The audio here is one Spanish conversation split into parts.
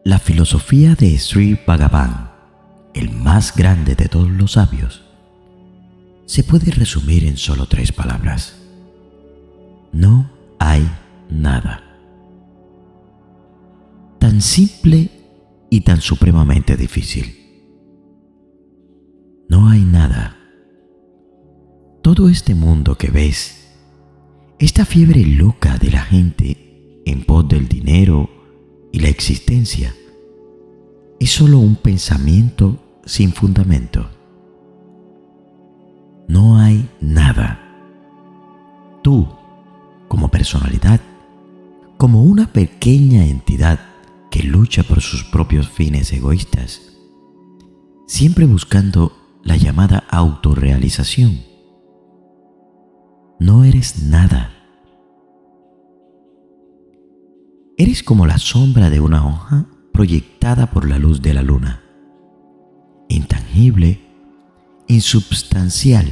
La filosofía de Sri Bhagavan, el más grande de todos los sabios, se puede resumir en solo 3 palabras. No hay nada. Tan simple y tan supremamente difícil. No hay nada. Todo este mundo que ves, esta fiebre loca de la gente en pos del dinero y la existencia, es solo un pensamiento sin fundamento. No hay nada. Tú, como personalidad, como una pequeña entidad que lucha por sus propios fines egoístas, siempre buscando la llamada autorrealización, no eres nada. Eres como la sombra de una hoja proyectada por la luz de la luna, intangible, insubstancial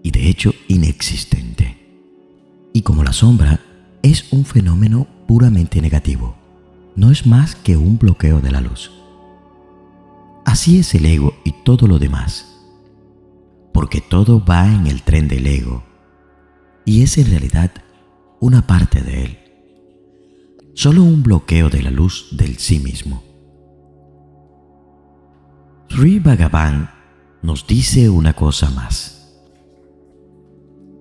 y de hecho inexistente. Y como la sombra es un fenómeno puramente negativo, no es más que un bloqueo de la luz. Así es el ego y todo lo demás, porque todo va en el tren del ego y es en realidad una parte de él, solo un bloqueo de la luz del sí mismo. Sri Bhagavan nos dice una cosa más.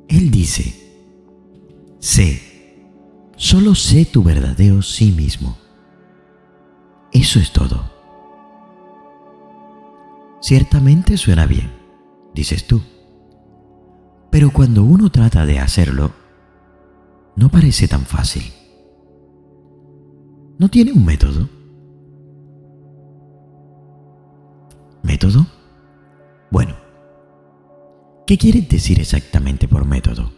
Él dice: sé, solo sé tu verdadero sí mismo. Eso es todo. Ciertamente suena bien, dices tú, pero cuando uno trata de hacerlo, no parece tan fácil. ¿No tiene un método? ¿Método? Bueno, ¿qué quieres decir exactamente por método?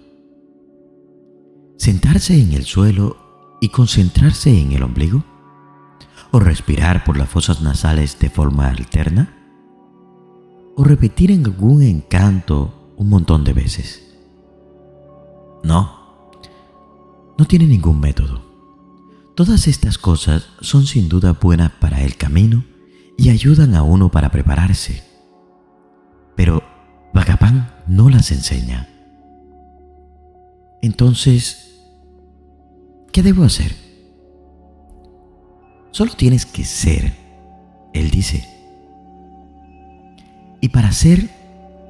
¿Sentarse en el suelo y concentrarse en el ombligo? ¿O respirar por las fosas nasales de forma alterna? ¿O repetir en algún encanto un montón de veces? No tiene ningún método. Todas estas cosas son sin duda buenas para el camino y ayudan a uno para prepararse. Pero Bhagavan no las enseña. Entonces, ¿qué debo hacer? Solo tienes que ser, él dice. Y para ser,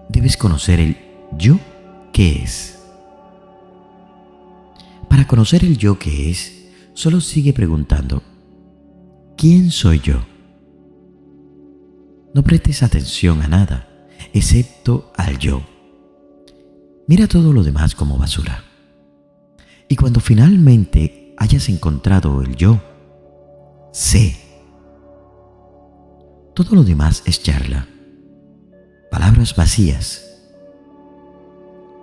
debes conocer el yo que es. Para conocer el yo que es, solo sigue preguntando: ¿quién soy yo? No prestes atención a nada, excepto al yo. Mira todo lo demás como basura. Y cuando finalmente hayas encontrado el yo, sé. Todo lo demás es charla, palabras vacías.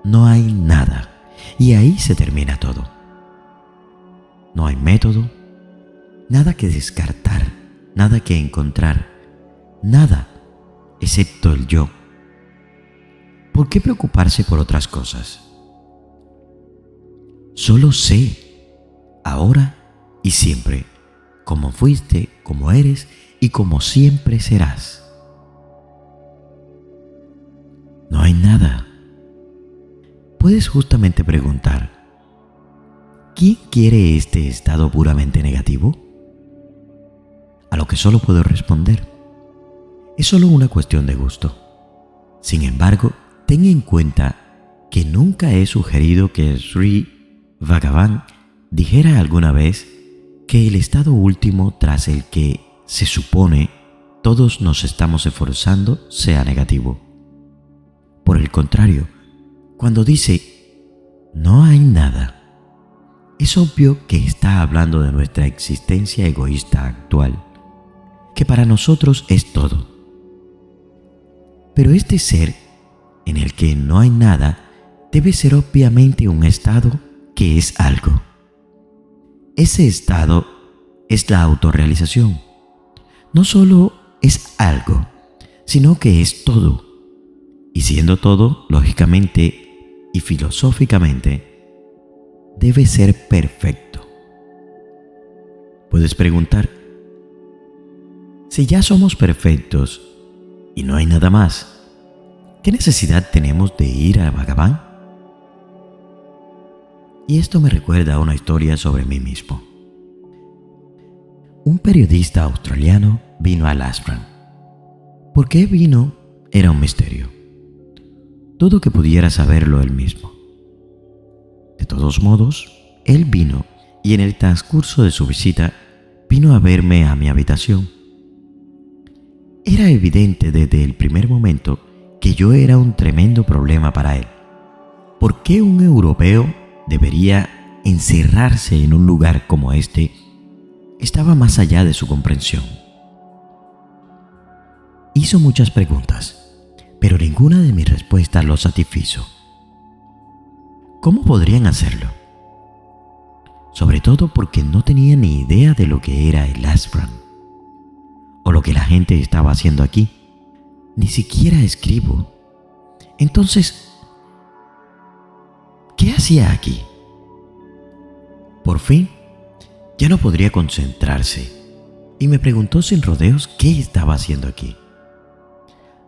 No hay nada, y ahí se termina todo. No hay método, nada que descartar, nada que encontrar, nada excepto el yo. ¿Por qué preocuparse por otras cosas? Solo sé, ahora y siempre, como fuiste, como eres y como siempre serás. No hay nada. Puedes justamente preguntar: ¿quién quiere este estado puramente negativo? A lo que solo puedo responder: es solo una cuestión de gusto. Sin embargo, ten en cuenta que nunca he sugerido que Sri Bhagavan dijera alguna vez que el estado último tras el que se supone todos nos estamos esforzando sea negativo. Por el contrario, cuando dice no hay nada, es obvio que está hablando de nuestra existencia egoísta actual, que para nosotros es todo. Pero este ser, en el que no hay nada, debe ser obviamente un estado que es algo. Ese estado es la autorrealización. No solo es algo, sino que es todo. Y siendo todo, lógicamente y filosóficamente, debe ser perfecto. Puedes preguntar: Si ya somos perfectos y no hay nada más, ¿qué necesidad tenemos de ir a Bhagavan? Y esto me recuerda a una historia sobre mí mismo. Un periodista australiano vino al ashram. ¿Por qué vino? Era un misterio. Dudo que pudiera saberlo él mismo. De todos modos, él vino y en el transcurso de su visita vino a verme a mi habitación. Era evidente desde el primer momento que yo era un tremendo problema para él. ¿Por qué un europeo debería encerrarse en un lugar como este? Estaba más allá de su comprensión. Hizo muchas preguntas, pero ninguna de mis respuestas lo satisfizo. ¿Cómo podrían hacerlo? Sobre todo porque no tenía ni idea de lo que era el ashram o lo que la gente estaba haciendo aquí. Ni siquiera escribo. Entonces, ¿qué hacía aquí? Por fin, ya no podría concentrarse y me preguntó sin rodeos qué estaba haciendo aquí.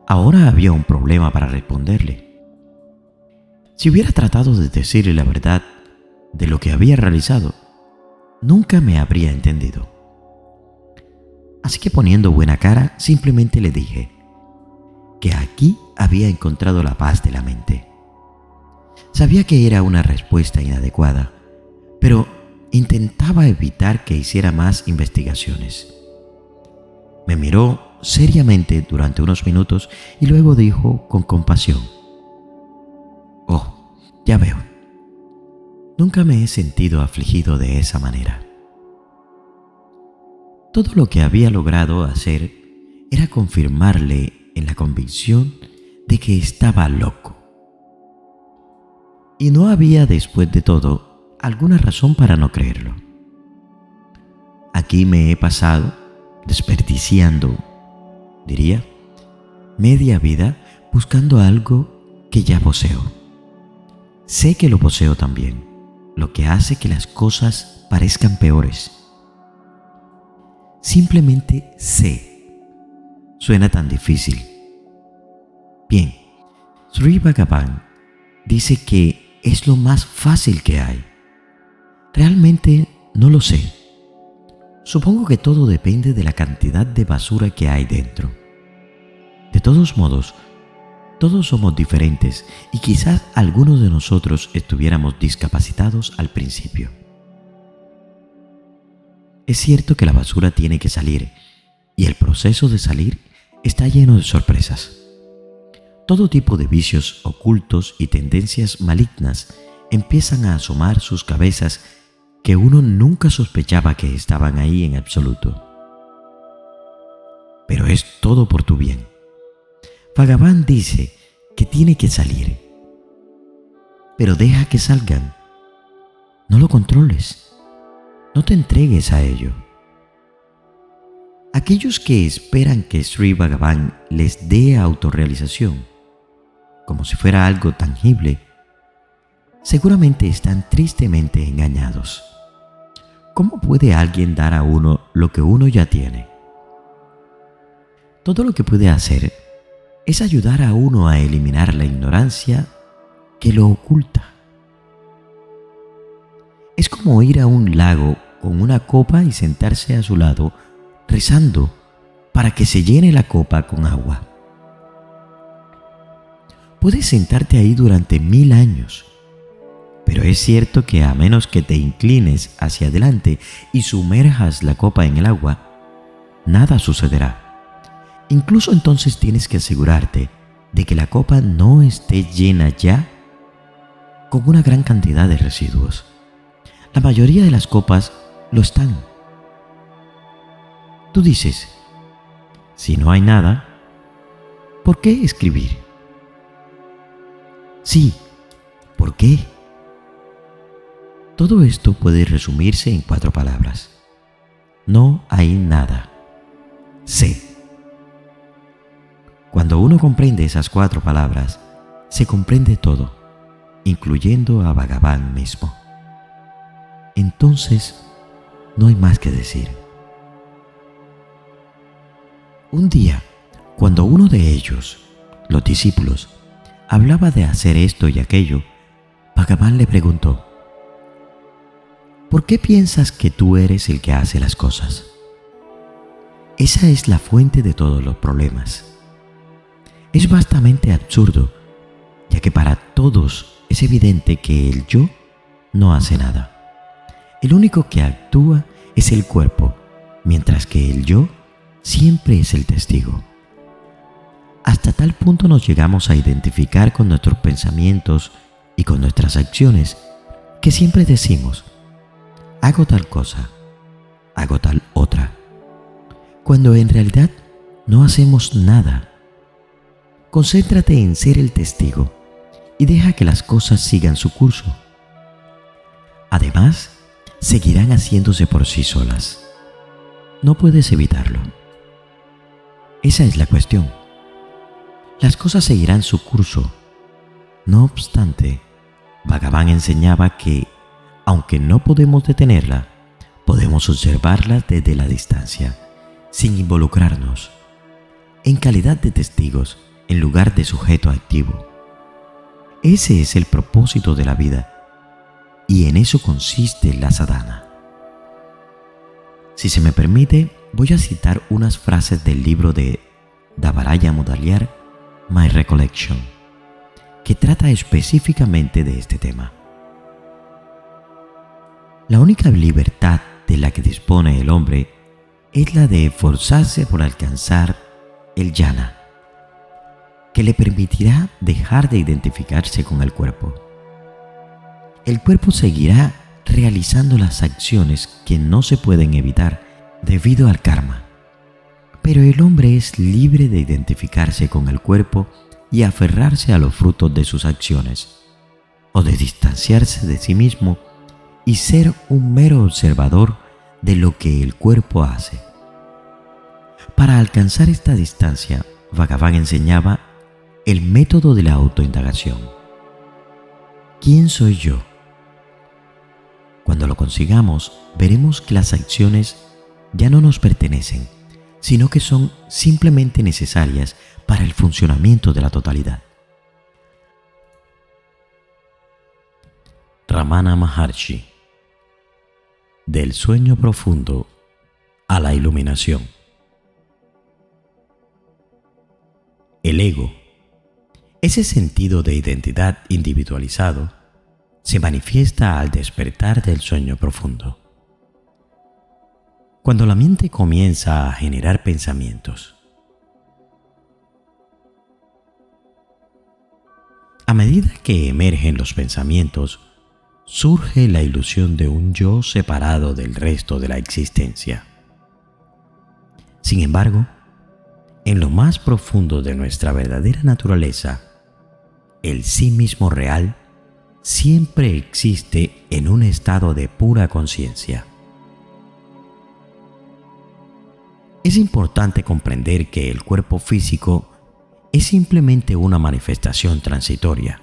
Ahora había un problema para responderle. Si hubiera tratado de decirle la verdad de lo que había realizado, nunca me habría entendido. Así que poniendo buena cara, simplemente le dije que aquí había encontrado la paz de la mente. Sabía que era una respuesta inadecuada, pero intentaba evitar que hiciera más investigaciones. Me miró seriamente durante unos minutos y luego dijo con compasión: «Oh, ya veo. Nunca me he sentido afligido de esa manera». Todo lo que había logrado hacer era confirmarle en la convicción de que estaba loco. Y no había, después de todo, alguna razón para no creerlo. Aquí me he pasado desperdiciando, diría, media vida buscando algo que ya poseo. Sé que lo poseo también, lo que hace que las cosas parezcan peores. Simplemente sé. Suena tan difícil. Bien, Sri Bhagavan dice que es lo más fácil que hay. Realmente no lo sé. Supongo que todo depende de la cantidad de basura que hay dentro. De todos modos, todos somos diferentes y quizás algunos de nosotros estuviéramos discapacitados al principio. Es cierto que la basura tiene que salir y el proceso de salir está lleno de sorpresas. Todo tipo de vicios ocultos y tendencias malignas empiezan a asomar sus cabezas que uno nunca sospechaba que estaban ahí en absoluto. Pero es todo por tu bien. Bhagavan dice que tiene que salir. Pero deja que salgan. No lo controles. No te entregues a ello. Aquellos que esperan que Sri Bhagavan les dé autorrealización, como si fuera algo tangible, seguramente están tristemente engañados. ¿Cómo puede alguien dar a uno lo que uno ya tiene? Todo lo que puede hacer es ayudar a uno a eliminar la ignorancia que lo oculta. Es como ir a un lago con una copa y sentarse a su lado rezando para que se llene la copa con agua. Puedes sentarte ahí durante 1000 años, pero es cierto que a menos que te inclines hacia adelante y sumerjas la copa en el agua, nada sucederá. Incluso entonces tienes que asegurarte de que la copa no esté llena ya con una gran cantidad de residuos. La mayoría de las copas lo están. Tú dices, si no hay nada, ¿por qué escribir? Sí, ¿por qué? Todo esto puede resumirse en 4 palabras. No hay nada. Sé. Cuando uno comprende esas 4 palabras, se comprende todo, incluyendo a Bhagavan mismo. Entonces, no hay más que decir. Un día, cuando uno de ellos, los discípulos, hablaba de hacer esto y aquello, Bhagavan le preguntó: ¿por qué piensas que tú eres el que hace las cosas? Esa es la fuente de todos los problemas. Es bastante absurdo, ya que para todos es evidente que el yo no hace nada. El único que actúa es el cuerpo, mientras que el yo siempre es el testigo. Hasta tal punto nos llegamos a identificar con nuestros pensamientos y con nuestras acciones que siempre decimos: hago tal cosa, hago tal otra, cuando en realidad no hacemos nada. Concéntrate en ser el testigo y deja que las cosas sigan su curso. Además, seguirán haciéndose por sí solas. No puedes evitarlo. Esa es la cuestión. Las cosas seguirán su curso. No obstante, Bhagavan enseñaba que, aunque no podemos detenerla, podemos observarla desde la distancia, sin involucrarnos, en calidad de testigos, en lugar de sujeto activo. Ese es el propósito de la vida, y en eso consiste la sadhana. Si se me permite, voy a citar unas frases del libro de Davaraya Mudaliar, My Recollection, que trata específicamente de este tema. La única libertad de la que dispone el hombre es la de esforzarse por alcanzar el jnana, que le permitirá dejar de identificarse con el cuerpo. El cuerpo seguirá realizando las acciones que no se pueden evitar debido al karma, pero el hombre es libre de identificarse con el cuerpo y aferrarse a los frutos de sus acciones, o de distanciarse de sí mismo y ser un mero observador de lo que el cuerpo hace. Para alcanzar esta distancia, Bhagavan enseñaba el método de la autoindagación. ¿Quién soy yo? Cuando lo consigamos, veremos que las acciones ya no nos pertenecen, sino que son simplemente necesarias para el funcionamiento de la totalidad. Ramana Maharshi. Del sueño profundo a la iluminación. El ego, ese sentido de identidad individualizado, se manifiesta al despertar del sueño profundo. Cuando la mente comienza a generar pensamientos. A medida que emergen los pensamientos, surge la ilusión de un yo separado del resto de la existencia. Sin embargo, en lo más profundo de nuestra verdadera naturaleza, el sí mismo real siempre existe en un estado de pura conciencia. Es importante comprender que el cuerpo físico es simplemente una manifestación transitoria,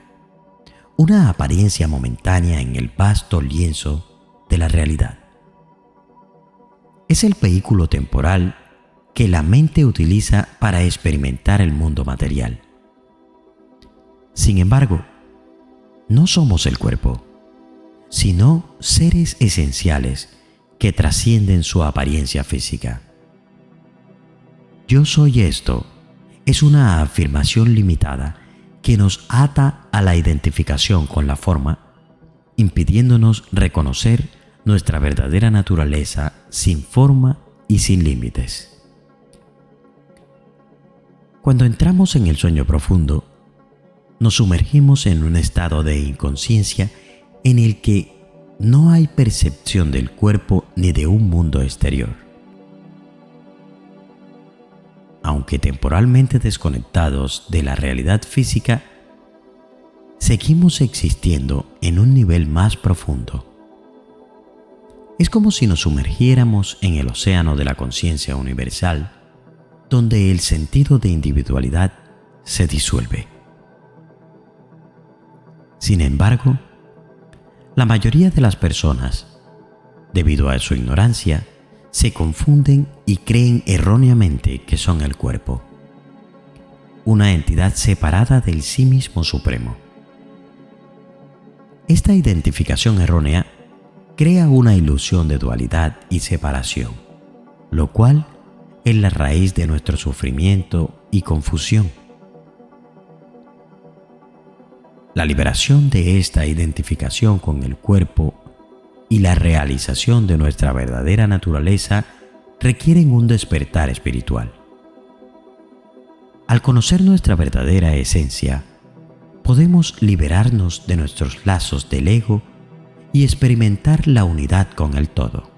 una apariencia momentánea en el vasto lienzo de la realidad. Es el vehículo temporal que la mente utiliza para experimentar el mundo material. Sin embargo, no somos el cuerpo, sino seres esenciales que trascienden su apariencia física. Yo soy esto es una afirmación limitada que nos ata a la identificación con la forma, impidiéndonos reconocer nuestra verdadera naturaleza sin forma y sin límites. Cuando entramos en el sueño profundo, nos sumergimos en un estado de inconsciencia en el que no hay percepción del cuerpo ni de un mundo exterior. Aunque temporalmente desconectados de la realidad física, seguimos existiendo en un nivel más profundo. Es como si nos sumergiéramos en el océano de la conciencia universal, donde el sentido de individualidad se disuelve. Sin embargo, la mayoría de las personas, debido a su ignorancia, se confunden y creen erróneamente que son el cuerpo, una entidad separada del sí mismo supremo. Esta identificación errónea crea una ilusión de dualidad y separación, lo cual es la raíz de nuestro sufrimiento y confusión. La liberación de esta identificación con el cuerpo y la realización de nuestra verdadera naturaleza requieren un despertar espiritual. Al conocer nuestra verdadera esencia, podemos liberarnos de nuestros lazos del ego y experimentar la unidad con el todo.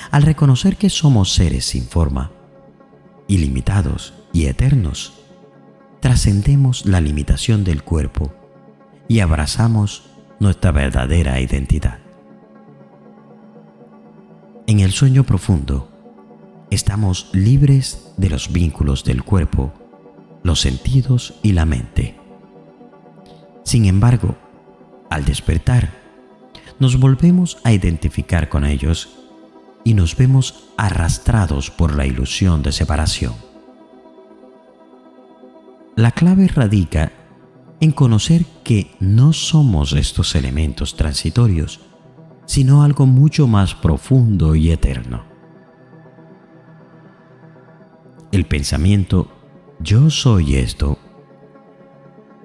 Al reconocer que somos seres sin forma, ilimitados y eternos, trascendemos la limitación del cuerpo y abrazamos nuestra verdadera identidad. En el sueño profundo, estamos libres de los vínculos del cuerpo, los sentidos y la mente. Sin embargo, al despertar, nos volvemos a identificar con ellos y nos vemos arrastrados por la ilusión de separación. La clave radica en conocer que no somos estos elementos transitorios, sino algo mucho más profundo y eterno. El pensamiento "yo soy esto"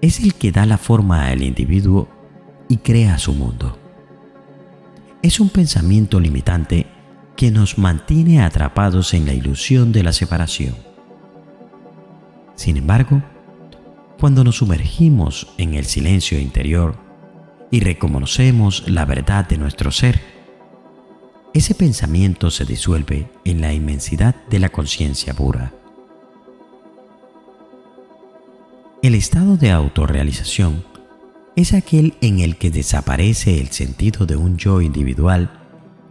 es el que da la forma al individuo y crea su mundo. Es un pensamiento limitante que nos mantiene atrapados en la ilusión de la separación. Sin embargo, cuando nos sumergimos en el silencio interior y reconocemos la verdad de nuestro ser, ese pensamiento se disuelve en la inmensidad de la conciencia pura. El estado de autorrealización es aquel en el que desaparece el sentido de un yo individual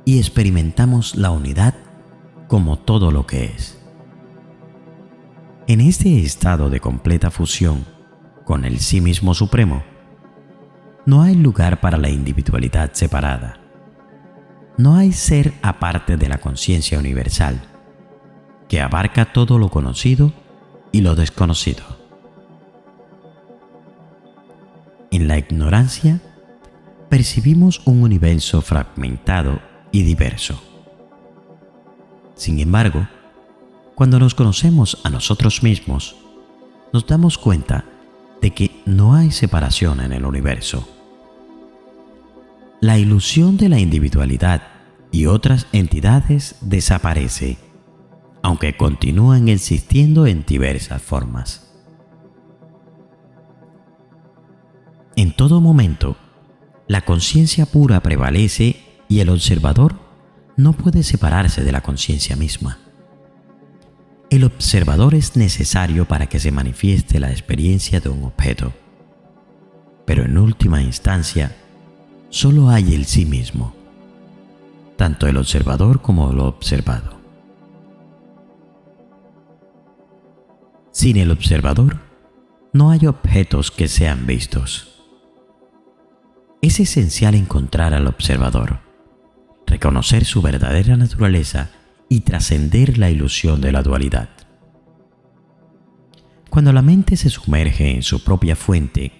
y experimentamos la unidad como todo lo que es. En este estado de completa fusión con el sí mismo supremo, no hay lugar para la individualidad separada. No hay ser aparte de la conciencia universal, que abarca todo lo conocido y lo desconocido. En la ignorancia, percibimos un universo fragmentado y diverso. Sin embargo, cuando nos conocemos a nosotros mismos, nos damos cuenta de que no hay separación en el universo. La ilusión de la individualidad y otras entidades desaparece, aunque continúan existiendo en diversas formas. En todo momento, la conciencia pura prevalece y el observador no puede separarse de la conciencia misma. El observador es necesario para que se manifieste la experiencia de un objeto, pero en última instancia, solo hay el sí mismo, tanto el observador como lo observado. Sin el observador, no hay objetos que sean vistos. Es esencial encontrar al observador, reconocer su verdadera naturaleza y trascender la ilusión de la dualidad. Cuando la mente se sumerge en su propia fuente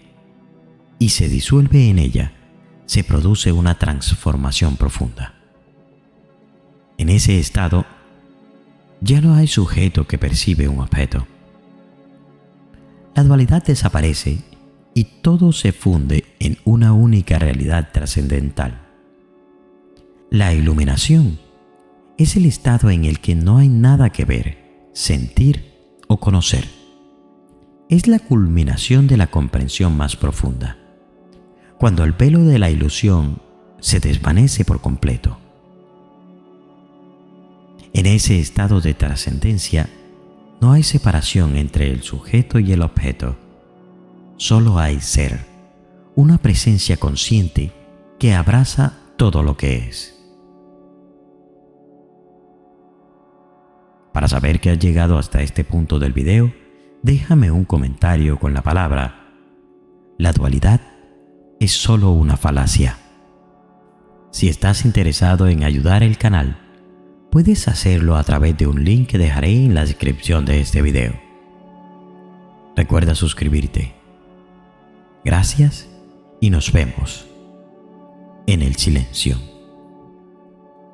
y se disuelve en ella, se produce una transformación profunda. En ese estado, ya no hay sujeto que percibe un objeto. La dualidad desaparece y todo se funde en una única realidad trascendental. La iluminación es el estado en el que no hay nada que ver, sentir o conocer. Es la culminación de la comprensión más profunda, cuando el velo de la ilusión se desvanece por completo. En ese estado de trascendencia, no hay separación entre el sujeto y el objeto. Solo hay ser, una presencia consciente que abraza todo lo que es. Para saber que has llegado hasta este punto del video, déjame un comentario con la palabra: la dualidad es solo una falacia. Si estás interesado en ayudar el canal, puedes hacerlo a través de un link que dejaré en la descripción de este video. Recuerda suscribirte. Gracias y nos vemos en el silencio.